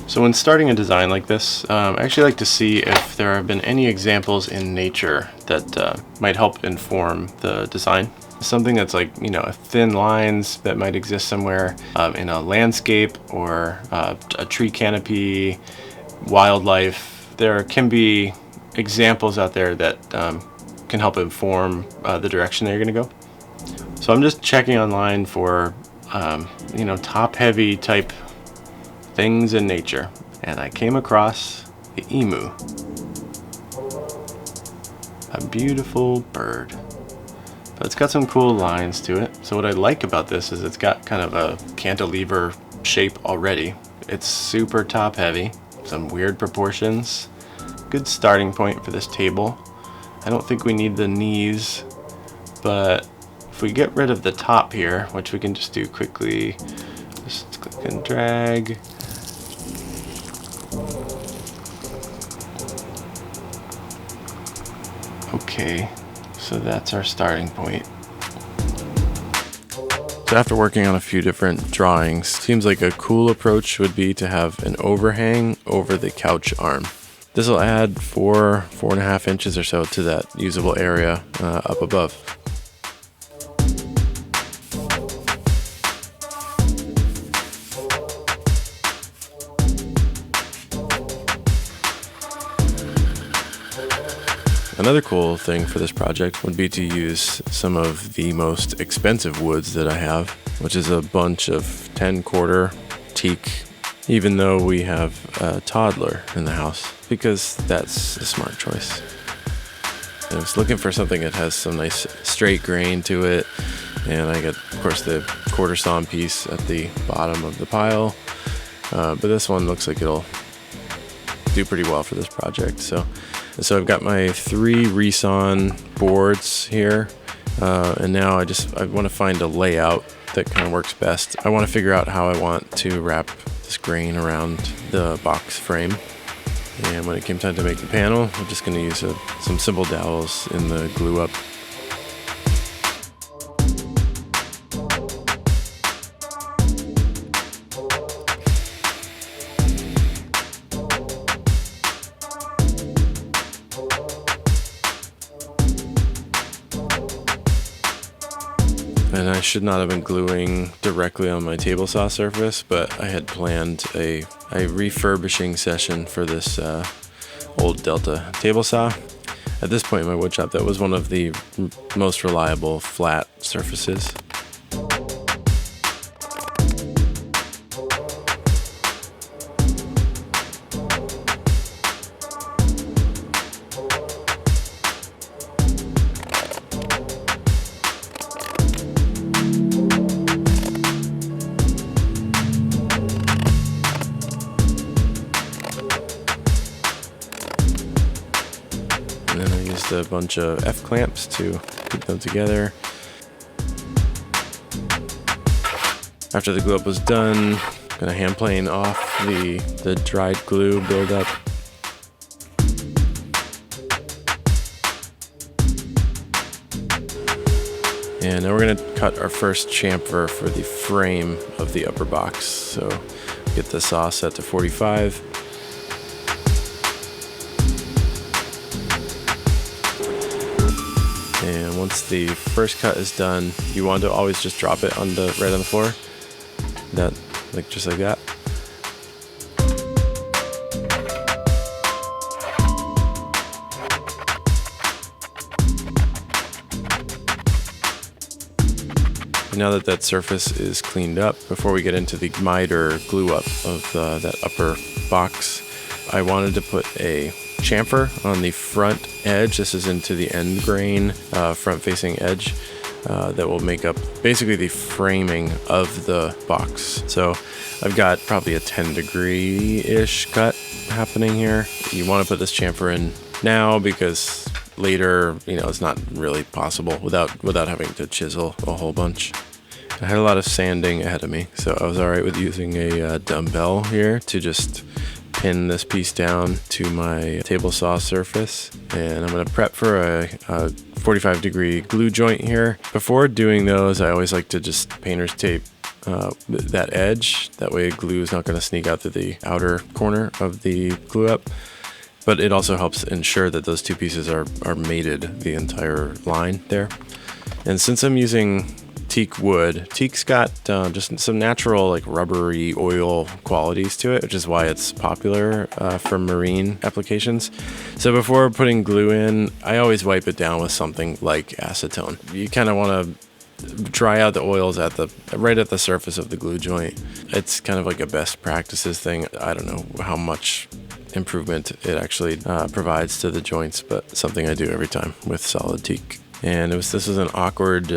So when starting a design like this, I actually like to see if there have been any examples in nature that might help inform the design. Something that's like, thin lines that might exist somewhere in a landscape or a tree canopy, wildlife. There can be examples out there that can help inform the direction that you're going to go. So I'm just checking online for, top-heavy type things in nature, and I came across the emu. A beautiful bird, but it's got some cool lines to it. So what I like about this is it's got kind of a cantilever shape already. It's super top heavy, some weird proportions. Good starting point for this table. I don't think we need the knees, but if we get rid of the top here, which we can just do quickly, just click and drag. Okay, so that's our starting point. So after working on a few different drawings, seems like a cool approach would be to have an overhang over the couch arm. This will add 4.5 inches or so to that usable area up above. Another cool thing for this project would be to use some of the most expensive woods that I have, which is a bunch of 10-quarter teak, even though we have a toddler in the house, because that's a smart choice. I was looking for something that has some nice straight grain to it, and I got, of course, the quarter sawn piece at the bottom of the pile, but this one looks like it'll do pretty well for this project. So I've got my 3 resawn boards here, and now I want to find a layout that kind of works best. I want to figure out how I want to wrap this grain around the box frame. And when it came time to make the panel, I'm just going to use some simple dowels in the glue up. And I should not have been gluing directly on my table saw surface, but I had planned a refurbishing session for this old Delta table saw. At this point in my woodshop, that was one of the most reliable flat surfaces. And then I used a bunch of F-clamps to keep them together. After the glue up was done, I'm gonna hand plane off the dried glue buildup. And now we're gonna cut our first chamfer for the frame of the upper box. So get the saw set to 45. And once the first cut is done, you want to always just drop it right on the floor. Just like that. And now that surface is cleaned up, before we get into the miter glue up of that upper box, I wanted to put a chamfer on the front edge. This is into the end grain, front facing edge, that will make up basically the framing of the box. So I've got probably a 10-degree-ish cut happening here. You want to put this chamfer in now because later, it's not really possible without having to chisel a whole bunch. I had a lot of sanding ahead of me, so I was all right with using a dumbbell here to just pin this piece down to my table saw surface. And I'm going to prep for a 45-degree glue joint here. Before doing those, I always like to just painter's tape that edge. That way glue is not going to sneak out through the outer corner of the glue up. But it also helps ensure that those two pieces are mated the entire line there. And since I'm using teak wood, teak's got just some natural like rubbery oil qualities to it, which is why it's popular for marine applications. So before putting glue in, I always wipe it down with something like acetone. You kind of want to dry out the oils right at the surface of the glue joint. It's kind of like a best practices thing. I don't know how much improvement it actually provides to the joints, but something I do every time with solid teak. And this was an awkward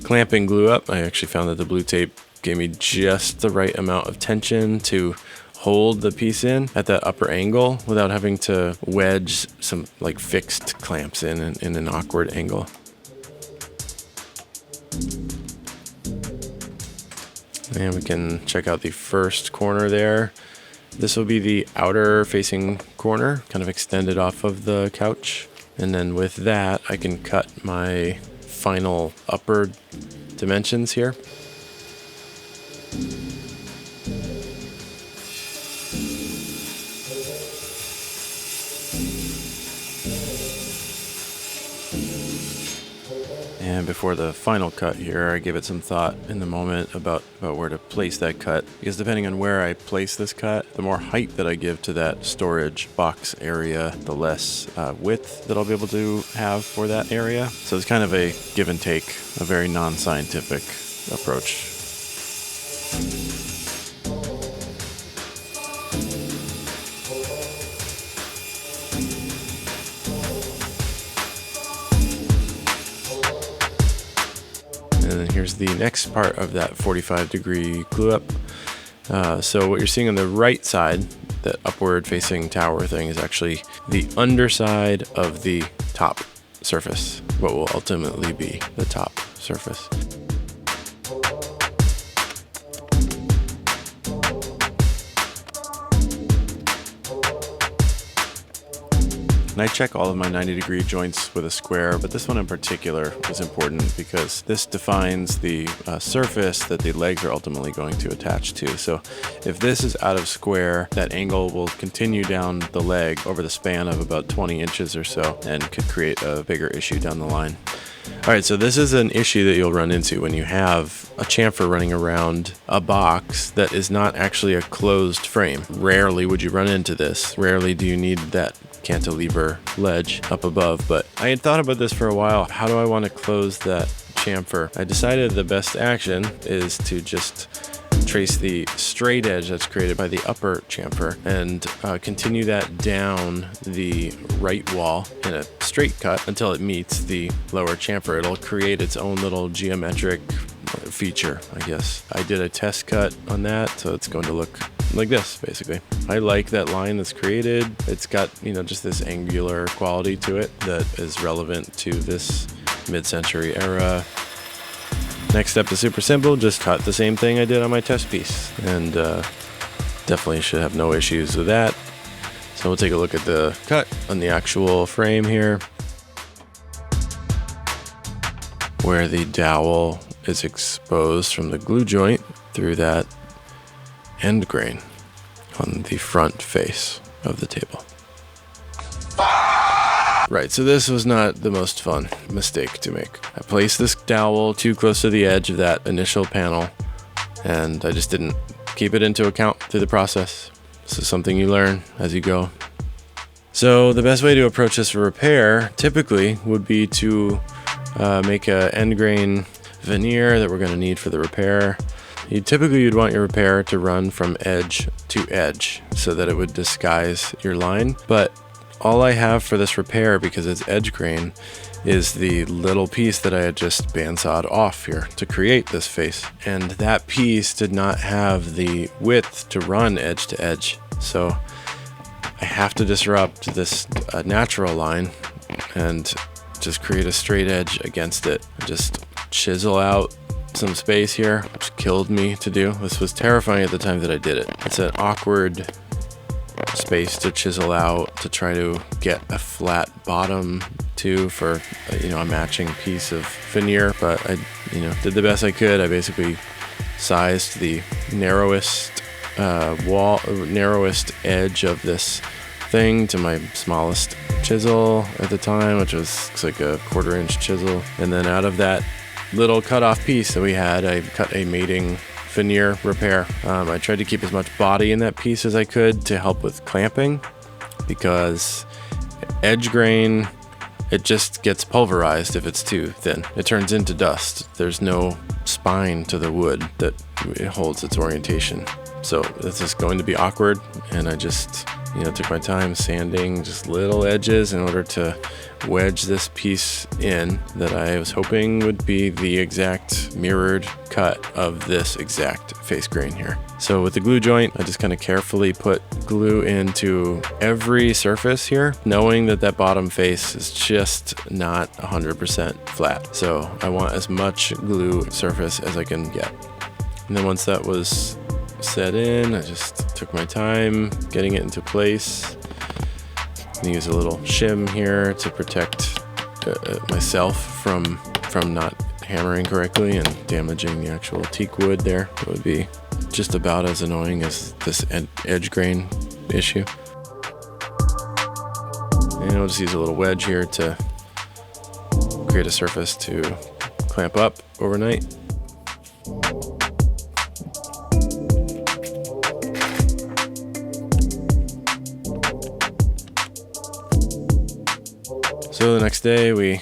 clamping glue up. I actually found that the blue tape gave me just the right amount of tension to hold the piece in at that upper angle without having to wedge some like fixed clamps in an awkward angle. And we can check out the first corner there. This will be the outer facing corner, kind of extended off of the couch. And then with that, I can cut my final upper dimensions here. And before the final cut here, I gave it some thought in the moment about where to place that cut. Because depending on where I place this cut, the more height that I give to that storage box area, the less width that I'll be able to have for that area. So it's kind of a give and take, a very non-scientific approach. And then here's the next part of that 45-degree glue up. So what you're seeing on the right side, that upward facing tower thing, is actually the underside of the top surface, what will ultimately be the top surface. And I check all of my 90-degree joints with a square, but this one in particular is important because this defines the surface that the legs are ultimately going to attach to. So if this is out of square, that angle will continue down the leg over the span of about 20 inches or so and could create a bigger issue down the line. All right, so this is an issue that you'll run into when you have a chamfer running around a box that is not actually a closed frame. Rarely would you run into this. Rarely do you need that cantilever ledge up above, but I had thought about this for a while. How do I want to close that chamfer? I decided the best action is to just trace the straight edge that's created by the upper chamfer and continue that down the right wall in a straight cut until it meets the lower chamfer. It'll create its own little geometric feature, I guess. I did a test cut on that, so it's going to look like this, basically. I like that line that's created. It's got, just this angular quality to it that is relevant to this mid-century era. Next step is super simple. Just cut the same thing I did on my test piece, and definitely should have no issues with that. So we'll take a look at the cut on the actual frame here, where the dowel is exposed from the glue joint through that end grain on the front face of the table. Right, so this was not the most fun mistake to make. I placed this dowel too close to the edge of that initial panel, and I just didn't keep it into account through the process. This is something you learn as you go. So the best way to approach this for repair typically would be to make a end grain veneer that we're going to need for the repair. You'd want your repair to run from edge to edge so that it would disguise your line, but all I have for this repair, because it's edge grain, is the little piece that I had just bandsawed off here to create this face. And that piece did not have the width to run edge to edge. So I have to disrupt this natural line and just create a straight edge against it. Just chisel out some space here, which killed me to do. This was terrifying at the time that I did it. It's an awkward space to chisel out to try to get a flat bottom to for a matching piece of veneer, but I did the best I could. I basically sized the narrowest narrowest edge of this thing to my smallest chisel at the time, which looks like a 1/4 inch chisel. And then out of that little cutoff piece that we had, I cut a mating veneer repair. I tried to keep as much body in that piece as I could to help with clamping, because edge grain, it just gets pulverized if it's too thin. It turns into dust. There's no spine to the wood that it holds its orientation. So this is going to be awkward, and I just, took my time sanding just little edges in order to wedge this piece in that I was hoping would be the exact mirrored cut of this exact face grain here. So with the glue joint, I just kind of carefully put glue into every surface here, knowing that that bottom face is just not 100% flat. So I want as much glue surface as I can get. And then once that was set in, I just took my time getting it into place. I'm gonna use a little shim here to protect myself from not hammering correctly and damaging the actual teak wood there. It would be just about as annoying as this edge grain issue. And I'll just use a little wedge here to create a surface to clamp up overnight. So the next day we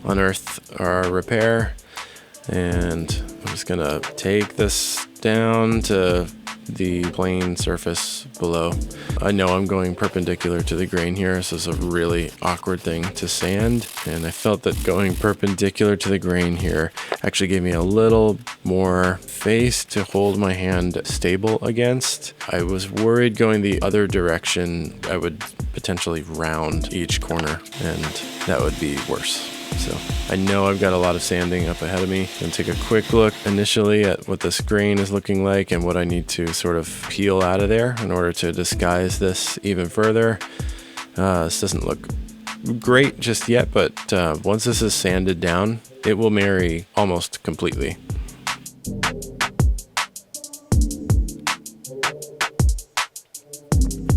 unearth our repair, and I'm just gonna take this down to the plane surface below. I know I'm going perpendicular to the grain here, so it's a really awkward thing to sand, and I felt that going perpendicular to the grain here actually gave me a little more face to hold my hand stable against. I was worried going the other direction I would potentially round each corner, and that would be worse. So I know I've got a lot of sanding up ahead of me, and take a quick look initially at what this grain is looking like and what I need to sort of peel out of there in order to disguise this even further. This doesn't look great just yet, but once this is sanded down, it will marry almost completely.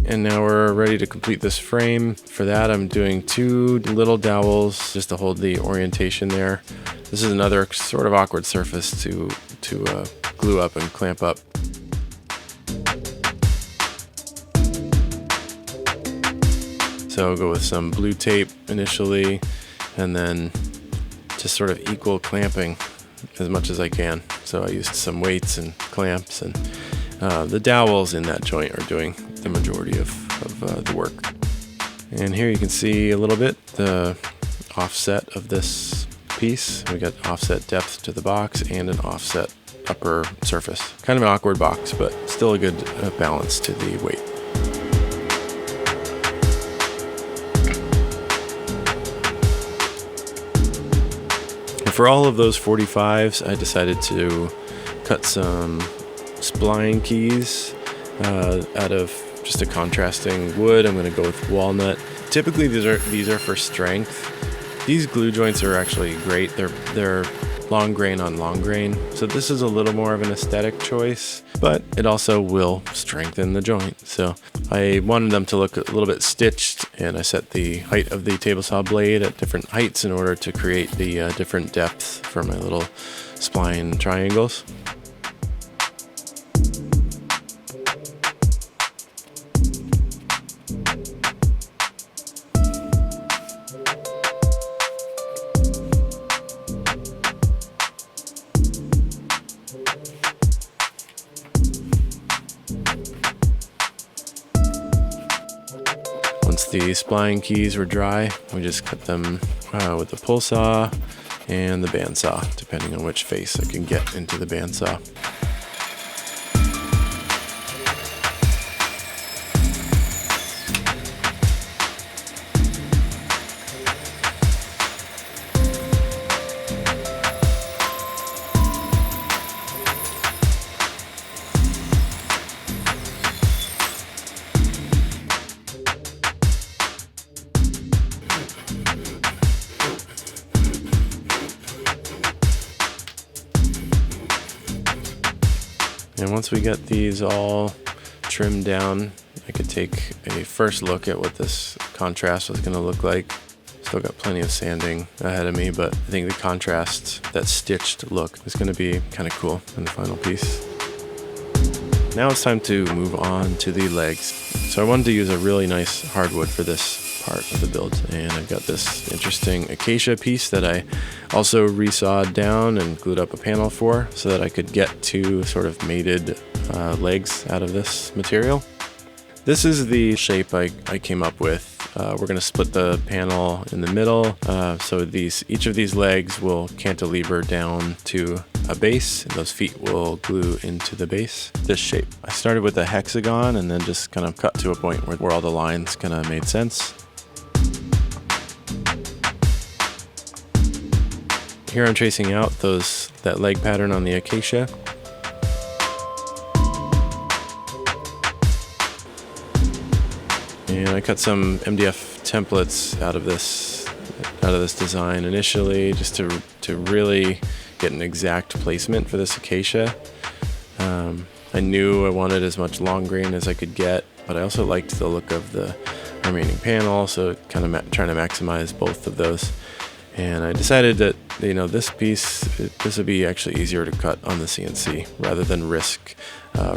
And now we're ready to complete this frame. For that, I'm doing 2 little dowels just to hold the orientation there. This is another sort of awkward surface to glue up and clamp up. So I'll go with some blue tape initially, and then just sort of equal clamping as much as I can. So I used some weights and clamps, and the dowels in that joint are doing the majority of the work. And here you can see a little bit the offset of this piece. We got offset depth to the box and an offset upper surface. Kind of an awkward box, but still a good balance to the weight. And for all of those 45s, I decided to cut some spline keys out of just a contrasting wood. I'm going to go with walnut. Typically these are for strength. These glue joints are actually great. They're long grain on long grain, so this is a little more of an aesthetic choice, but it also will strengthen the joint. So I wanted them to look a little bit stitched, and I set the height of the table saw blade at different heights in order to create the different depths for my little spline triangles. Once the spline keys were dry, we just cut them with the pull saw and the bandsaw, depending on which face I can get into the bandsaw. once we get these all trimmed down, I could take a first look at what this contrast was going to look like. Still got plenty of sanding ahead of me, but I think the contrast, that stitched look, is going to be kind of cool in the final piece. Now it's time to move on to the legs. So I wanted to use a really nice hardwood for this part of the build, and I've got this interesting acacia piece that I also resawed down and glued up a panel for so that I could get two sort of mated legs out of this material. This is the shape I came up with. We're going to split the panel in the middle, so each of these legs will cantilever down to a base, and those feet will glue into the base. This shape. I started with a hexagon and then just kind of cut to a point where all the lines kind of made sense. Here I'm tracing out that leg pattern on the acacia. And I cut some MDF templates out of this design initially, just to really get an exact placement for this acacia. I knew I wanted as much long grain as I could get, but I also liked the look of the remaining panel, so kind of trying to maximize both of those. And I decided that, this piece, this would be actually easier to cut on the CNC rather than risk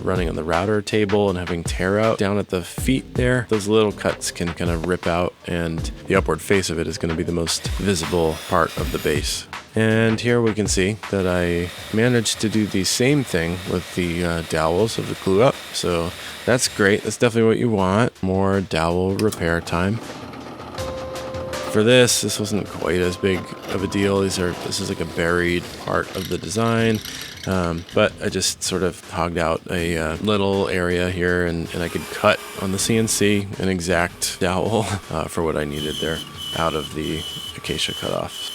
running on the router table and having tear out down at the feet there. Those little cuts can kind of rip out, and the upward face of it is going to be the most visible part of the base. And here we can see that I managed to do the same thing with the dowels of the glue up. So that's great. That's definitely what you want. More dowel repair time. For this wasn't quite as big of a deal. This is like a buried part of the design, but I just sort of hogged out a little area here, and I could cut on the CNC an exact dowel for what I needed there out of the acacia cutoff.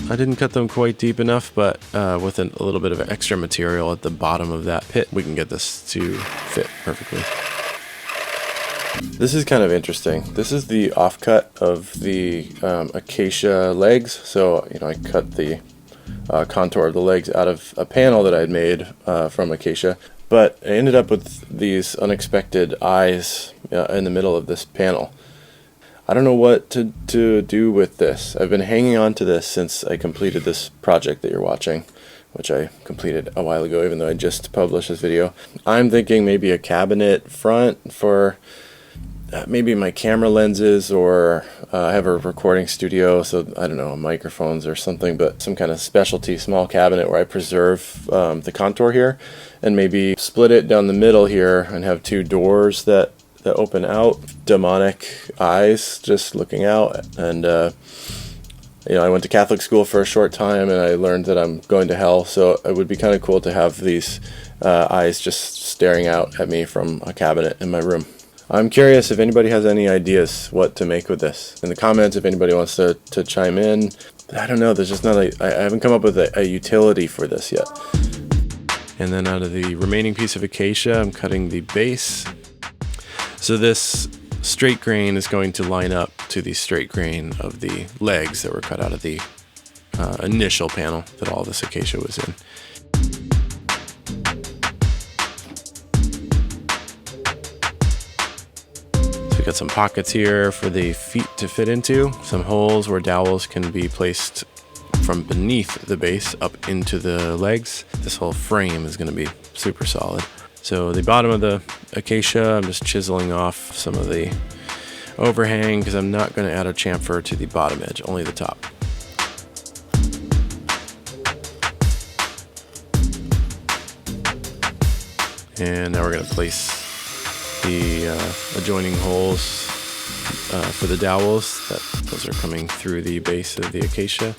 I didn't cut them quite deep enough, but with a little bit of extra material at the bottom of that pit, we can get this to fit perfectly. This is kind of interesting. This is the offcut of the acacia legs. So, I cut the contour of the legs out of a panel that I had made from acacia, but I ended up with these unexpected eyes in the middle of this panel. I don't know what to do with this. I've been hanging on to this since I completed this project that you're watching, which I completed a while ago, even though I just published this video. I'm thinking maybe a cabinet front for maybe my camera lenses, or I have a recording studio, so I don't know, microphones or something, but some kind of specialty small cabinet where I preserve the contour here, and maybe split it down the middle here and have two doors that open out, demonic eyes just looking out. And I went to Catholic school for a short time, and I learned that I'm going to hell, so it would be kind of cool to have these eyes just staring out at me from a cabinet in my room. I'm curious if anybody has any ideas what to make with this. In the comments, if anybody wants to chime in. I don't know, there's just not I haven't come up with a utility for this yet. And then out of the remaining piece of acacia, I'm cutting the base. So this straight grain is going to line up to the straight grain of the legs that were cut out of the initial panel that all this acacia was in. So we got some pockets here for the feet to fit into, some holes where dowels can be placed from beneath the base up into the legs. This whole frame is going to be super solid. So the bottom of the acacia, I'm just chiseling off some of the overhang because I'm not going to add a chamfer to the bottom edge, only the top. And now we're going to place the adjoining holes for the dowels. Those are coming through the base of the acacia.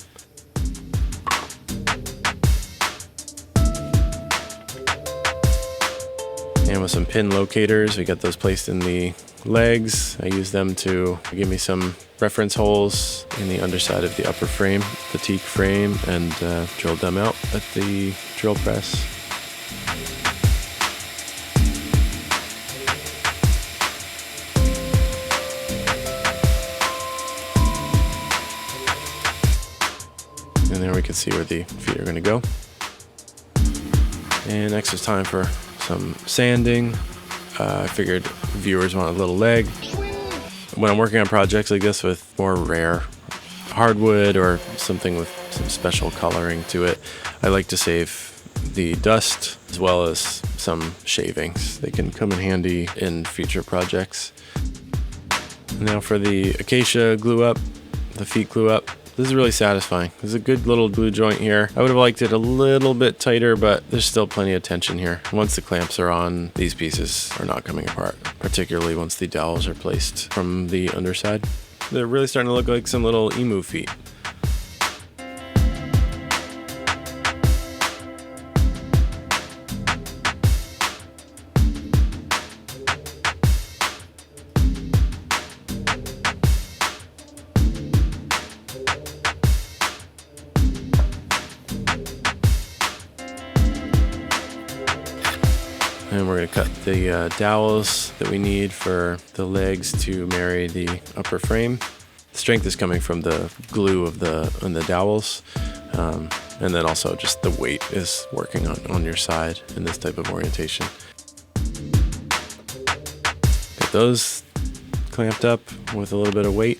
And with some pin locators, we got those placed in the legs. I use them to give me some reference holes in the underside of the upper frame, the teak frame, and drilled them out at the drill press. there we can see where the feet are going to go. And next is time for some sanding. I figured viewers want a little leg. When I'm working on projects like this with more rare hardwood or something with some special coloring to it, I like to save the dust as well as some shavings. They can come in handy in future projects. Now for the acacia glue up, the feet glue up. This is really satisfying. There's a good little glue joint here. I would have liked it a little bit tighter, but there's still plenty of tension here. Once the clamps are on, these pieces are not coming apart, particularly once the dowels are placed from the underside. They're really starting to look like some little emu feet. And we're going to cut the dowels that we need for the legs to marry the upper frame. The strength is coming from the glue of the dowels, and then also just the weight is working on your side in this type of orientation. Got those clamped up with a little bit of weight.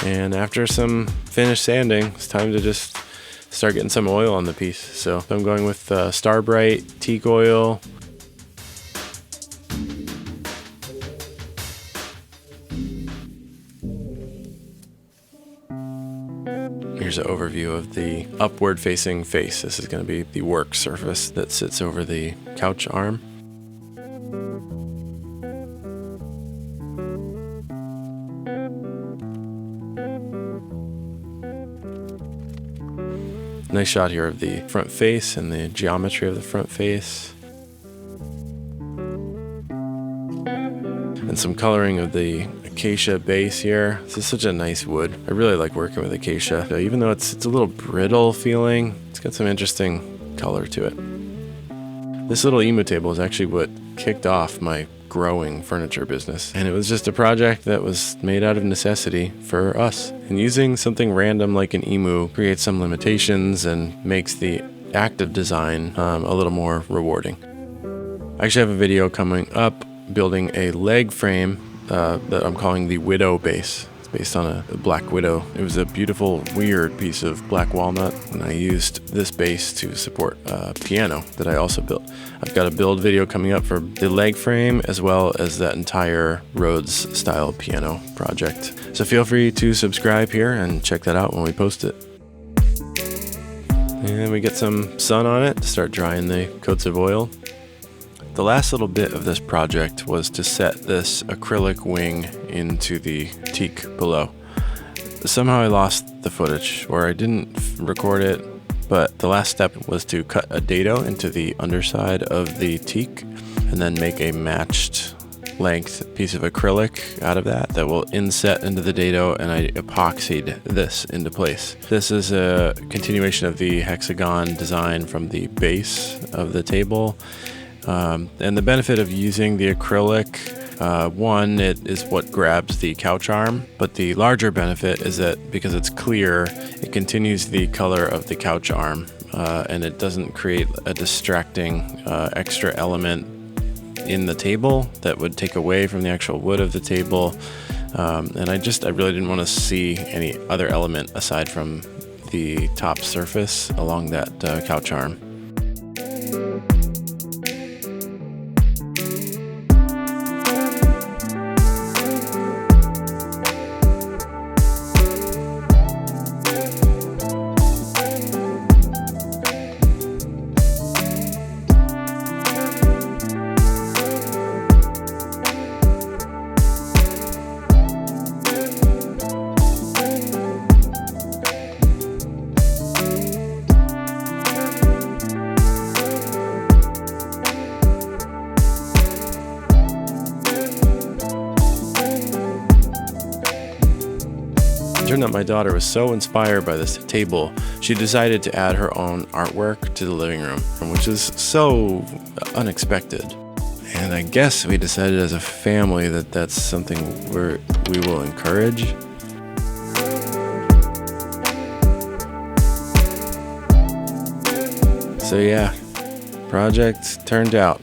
And after some finished sanding, it's time to just start getting some oil on the piece. So I'm going with Starbright teak oil. Here's an overview of the upward facing face. This is going to be the work surface that sits over the couch arm. Nice shot here of the front face and the geometry of the front face. And some coloring of the acacia base here. This is such a nice wood. I really like working with acacia. Even though it's a little brittle feeling, it's got some interesting color to it. This little emu table is actually what kicked off my growing furniture business, and it was just a project that was made out of necessity for us. And using something random like an emu creates some limitations and makes the act of design a little more rewarding. I actually have a video coming up building a leg frame that I'm calling the Widow base. It's based on a black widow. It was a beautiful, weird piece of black walnut, and I used this base to support a piano that I also built. I've got a build video coming up for the leg frame as well as that entire Rhodes style piano project. So feel free to subscribe here and check that out when we post it. And we get some sun on it to start drying the coats of oil. The last little bit of this project was to set this acrylic wing into the teak below. Somehow I lost the footage, or I didn't record it, but the last step was to cut a dado into the underside of the teak and then make a matched length piece of acrylic out of that will inset into the dado, and I epoxied this into place. This is a continuation of the hexagon design from the base of the table. And the benefit of using the acrylic, one, it is what grabs the couch arm, but the larger benefit is that because it's clear, it continues the color of the couch arm, and it doesn't create a distracting extra element in the table that would take away from the actual wood of the table. And I really didn't want to see any other element aside from the top surface along that couch arm. turned out my daughter was so inspired by this table, she decided to add her own artwork to the living room, which is so unexpected. And I guess we decided as a family that that's something we will encourage. So yeah, project turned out.